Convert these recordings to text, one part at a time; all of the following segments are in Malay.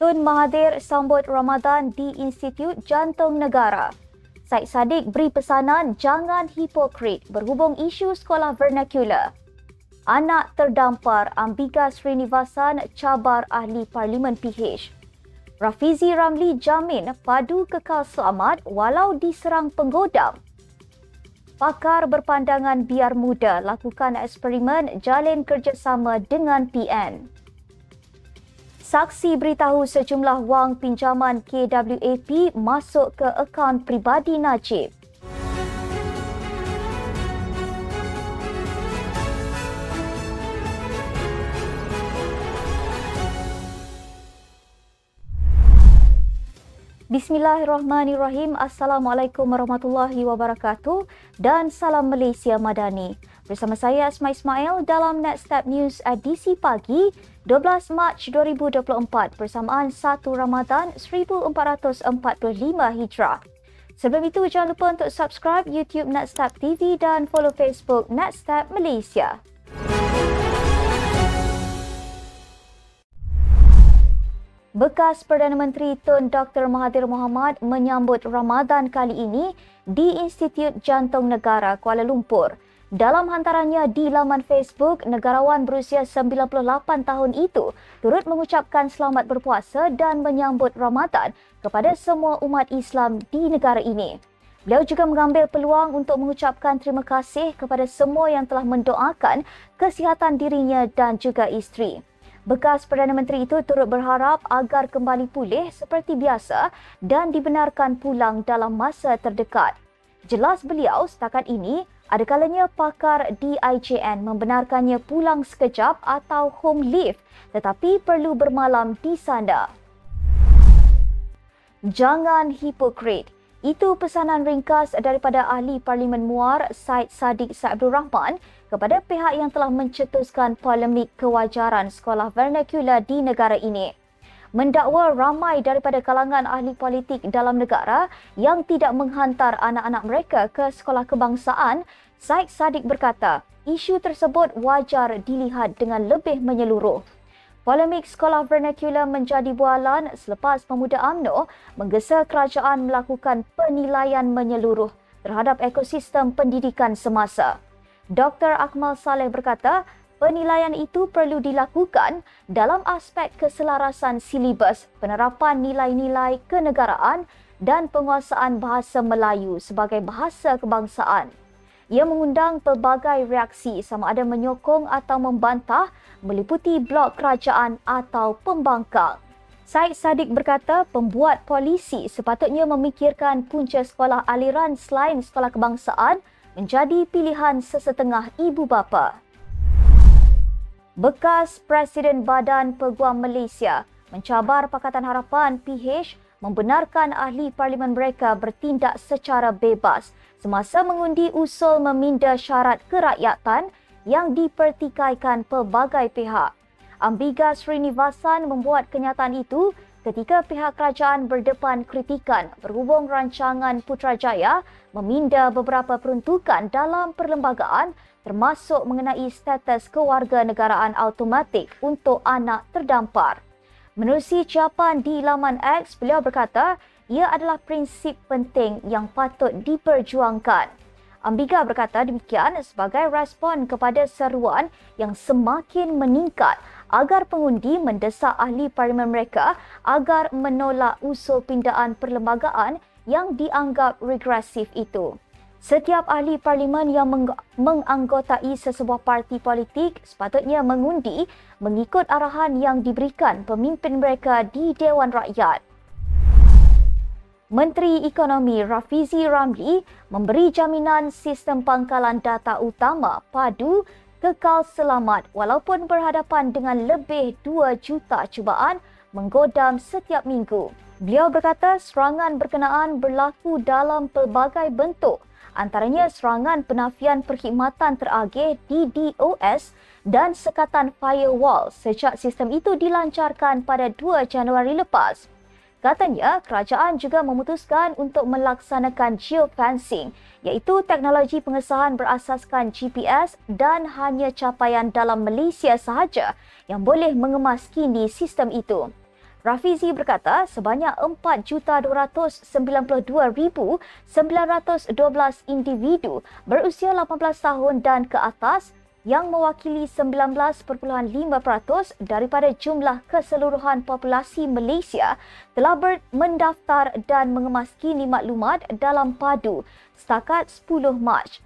Tun Mahathir sambut Ramadan di Institut Jantung Negara. Syed Saddiq beri pesanan jangan hipokrit berhubung isu sekolah vernacular. Anak terdampar, Ambika Srinivasan cabar ahli Parlimen PH. Rafizi Ramli jamin padu kekal selamat walau diserang penggodam. Pakar berpandangan biar muda lakukan eksperimen jalin kerjasama dengan PN. Saksi beritahu sejumlah wang pinjaman KWAP masuk ke akaun peribadi Najib. Bismillahirrahmanirrahim. Assalamualaikum warahmatullahi wabarakatuh dan salam Malaysia Madani. Bersama saya Asma Ismail dalam Nextstep News edisi pagi 12 Mac 2024 bersamaan 1 Ramadan 1445 Hijrah. Sebelum itu jangan lupa untuk subscribe YouTube Nextstep TV dan follow Facebook Nextstep Malaysia. Bekas Perdana Menteri Tun Dr. Mahathir Mohamad menyambut Ramadan kali ini di Institut Jantung Negara Kuala Lumpur. Dalam hantarannya di laman Facebook, negarawan berusia 98 tahun itu turut mengucapkan selamat berpuasa dan menyambut Ramadan kepada semua umat Islam di negara ini. Beliau juga mengambil peluang untuk mengucapkan terima kasih kepada semua yang telah mendoakan kesihatan dirinya dan juga isteri. Bekas Perdana Menteri itu turut berharap agar kembali pulih seperti biasa dan dibenarkan pulang dalam masa terdekat. Jelas beliau setakat ini, ada kalanya pakar DIJN membenarkannya pulang sekejap atau home leave tetapi perlu bermalam di sana. Jangan hipokrit. Itu pesanan ringkas daripada ahli Parlimen Muar Syed Saddiq Abdul Rahman kepada pihak yang telah mencetuskan polemik kewajaran sekolah vernacular di negara ini. Mendakwa ramai daripada kalangan ahli politik dalam negara yang tidak menghantar anak-anak mereka ke sekolah kebangsaan, Syed Saddiq berkata, isu tersebut wajar dilihat dengan lebih menyeluruh. Polemik sekolah vernacular menjadi bualan selepas pemuda UMNO menggesa kerajaan melakukan penilaian menyeluruh terhadap ekosistem pendidikan semasa. Dr. Akmal Saleh berkata, penilaian itu perlu dilakukan dalam aspek keselarasan silibus, penerapan nilai-nilai kenegaraan dan penguasaan bahasa Melayu sebagai bahasa kebangsaan. Ia mengundang pelbagai reaksi sama ada menyokong atau membantah meliputi blok kerajaan atau pembangkang. Syed Saddiq berkata pembuat polisi sepatutnya memikirkan punca sekolah aliran selain sekolah kebangsaan menjadi pilihan sesetengah ibu bapa. Bekas Presiden Badan Peguam Malaysia mencabar Pakatan Harapan PH membenarkan ahli parlimen mereka bertindak secara bebas semasa mengundi usul meminda syarat kerakyatan yang dipertikaikan pelbagai pihak. Ambika Srinivasan membuat kenyataan itu ketika pihak kerajaan berdepan kritikan berhubung rancangan Putrajaya meminda beberapa peruntukan dalam perlembagaan termasuk mengenai status kewarganegaraan automatik untuk anak terdampar. Menerusi ucapan di laman X, beliau berkata ia adalah prinsip penting yang patut diperjuangkan. Ambika berkata demikian sebagai respon kepada seruan yang semakin meningkat agar pengundi mendesak ahli parlimen mereka agar menolak usul pindaan perlembagaan yang dianggap regresif itu. Setiap ahli parlimen yang menganggotai sesebuah parti politik sepatutnya mengundi mengikut arahan yang diberikan pemimpin mereka di Dewan Rakyat. Menteri Ekonomi Rafizi Ramli memberi jaminan sistem pangkalan data utama padu kekal selamat walaupun berhadapan dengan lebih 2 juta cubaan menggodam setiap minggu. Beliau berkata serangan berkenaan berlaku dalam pelbagai bentuk, antaranya serangan penafian perkhidmatan teragih di DOS dan sekatan firewall sejak sistem itu dilancarkan pada 2 Januari lepas. Katanya, kerajaan juga memutuskan untuk melaksanakan geofencing, iaitu teknologi pengesahan berasaskan GPS dan hanya capaian dalam Malaysia sahaja yang boleh mengemaskini sistem itu. Rafizi berkata sebanyak 4,292,912 individu berusia 18 tahun dan ke atas yang mewakili 19.5% daripada jumlah keseluruhan populasi Malaysia telah mendaftar dan mengemas kini maklumat dalam PADU setakat 10 Mac.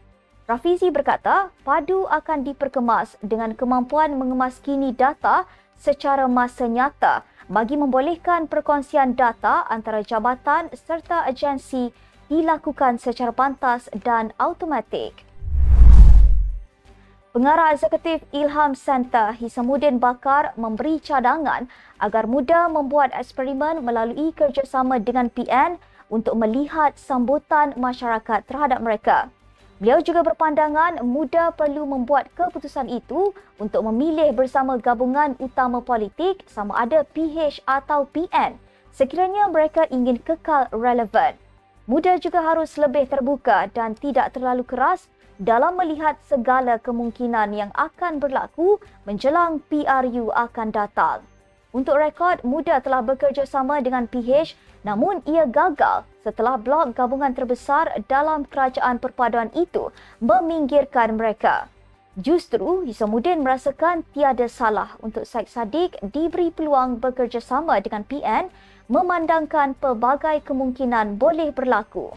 Rafizi berkata PADU akan diperkemas dengan kemampuan mengemas kini data secara masa nyata bagi membolehkan perkongsian data antara jabatan serta agensi dilakukan secara pantas dan automatik. Pengarah Eksekutif Ilham Center, Hisamuddin Bakar memberi cadangan agar muda membuat eksperimen melalui kerjasama dengan PN untuk melihat sambutan masyarakat terhadap mereka. Beliau juga berpandangan muda perlu membuat keputusan itu untuk memilih bersama gabungan utama politik sama ada PH atau PN sekiranya mereka ingin kekal relevan. Muda juga harus lebih terbuka dan tidak terlalu keras dalam melihat segala kemungkinan yang akan berlaku menjelang PRU akan datang. Untuk rekod, muda telah bekerjasama dengan PH namun ia gagal setelah blok gabungan terbesar dalam kerajaan perpaduan itu meminggirkan mereka. Justru, Hisamuddin merasakan tiada salah untuk Syed Saddiq diberi peluang bekerjasama dengan PN memandangkan pelbagai kemungkinan boleh berlaku.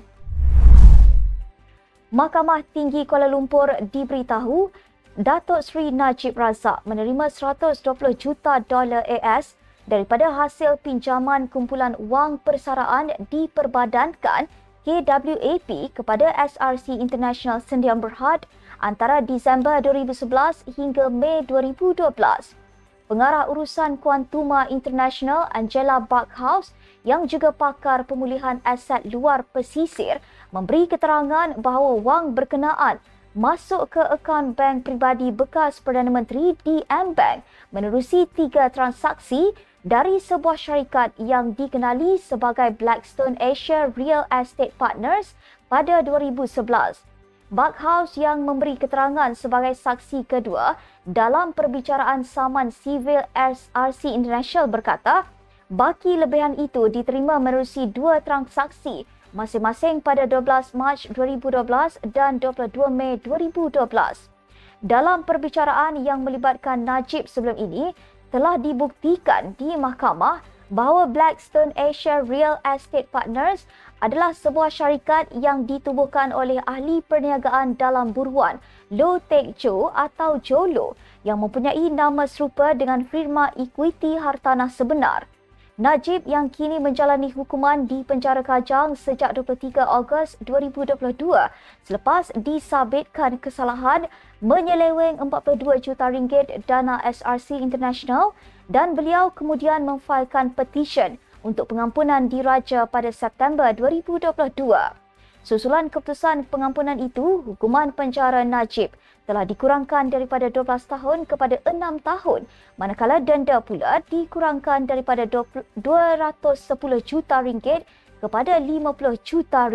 Mahkamah Tinggi Kuala Lumpur diberitahu Datuk Seri Najib Razak menerima $120 juta AS daripada hasil pinjaman kumpulan wang persaraan diperbadankan KWAP kepada SRC International Sdn Bhd antara Disember 2011 hingga Mei 2012. Pengarah urusan Kuantuma International Angela Backhaus yang juga pakar pemulihan aset luar pesisir memberi keterangan bahawa wang berkenaan masuk ke akaun bank pribadi bekas Perdana Menteri di M-Bank menerusi 3 transaksi dari sebuah syarikat yang dikenali sebagai Blackstone Asia Real Estate Partners pada 2011. Backhaus yang memberi keterangan sebagai saksi kedua dalam perbicaraan saman sivil SRC International berkata, baki lebihan itu diterima menerusi 2 transaksi masing-masing pada 12 Mac 2012 dan 22 Mei 2012. Dalam perbicaraan yang melibatkan Najib sebelum ini, telah dibuktikan di mahkamah bahawa Blackstone Asia Real Estate Partners adalah sebuah syarikat yang ditubuhkan oleh ahli perniagaan dalam buruan Low Tech Joe atau Jolo yang mempunyai nama serupa dengan firma ekuiti hartanah sebenar. Najib yang kini menjalani hukuman di penjara Kajang sejak 23 Ogos 2022 selepas disabitkan kesalahan menyeleweng RM42 juta dana SRC International dan beliau kemudian memfailkan petisyen untuk pengampunan diraja pada September 2022. Susulan keputusan pengampunan itu, hukuman penjara Najib telah dikurangkan daripada 12 tahun kepada 6 tahun, manakala denda pula dikurangkan daripada RM210 juta kepada RM50 juta.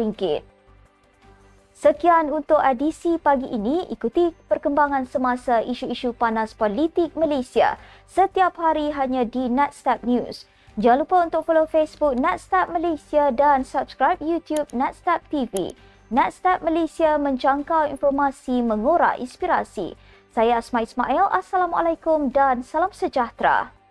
Sekian untuk edisi pagi ini. Ikuti perkembangan semasa isu-isu panas politik Malaysia setiap hari hanya di Natstep News. Jangan lupa untuk follow Facebook Natstep Malaysia dan subscribe YouTube Natstep TV. Natstep Malaysia menjangkau informasi mengorak inspirasi. Saya Asma Ismail. Assalamualaikum dan salam sejahtera.